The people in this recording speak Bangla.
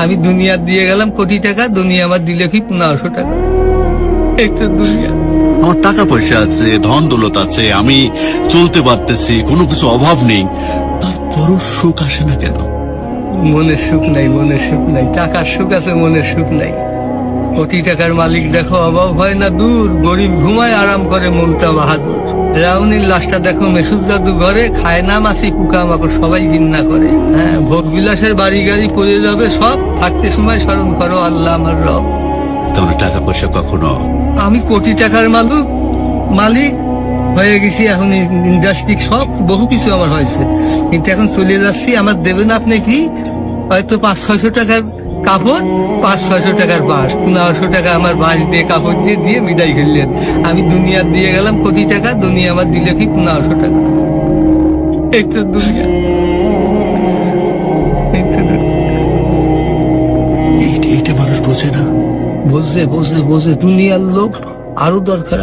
আমি দুনিয়া দিয়ে গেলাম কোটি টাকা, দুনিয়া আমার দিলে কি 1500 টাকা। এই তো দুনিয়া। আমার টাকা পয়সা আছে, ধন দৌলত আছে, আমি চলতে পারতেছি, কোনো কিছু অভাব নেই, তারপরও সুখ আসে না কেন? মনের সুখ নাই, মনের সুখ নাই। টাকার সুখ আছে, মনের সুখ নাই। কোটি টাকার মালিক দেখো অভাব হয় না দূর, গরিব ঘুমায় আরাম করে মমতা বাহাদুর। রাউনির লাশটা দেখো মেসুদ জাদু ঘরে, খায় না মাছি পোকা মাকড় সবাই ঘৃণা করে। হ্যাঁ, ভোগ বিলাসের বাড়ি গাড়ি পড়ে যাবে সব, থাকতে সময় স্মরণ করো আল্লাহ আমার রব। তাহলে টাকা পয়সা কখনো? আমি কোটি টাকার মালিক হয়ে গেছি, এখন ইন্ডাস্ট্রি সব বহু কিছু আমার হয়েছে, কিন্তু এখন চলে যাচ্ছি। আমার দেবেন আপনি কি হয়তো 500-600 টাকার কাপড়, 500-600 টাকার বাঁশ, 1500 টাকা আমার বাঁশ দিয়ে কাপড় দিয়ে বিদায় খেললেন। আমি দুনিয়া দিয়ে গেলাম কোটি টাকা, দুনিয়া আমার দিলে কি 1500 টাকা। এই তো দুনিয়া। এইটা মানুষ বোঝে না। বোঝে দুনিয়ার লোক আরো দরকার।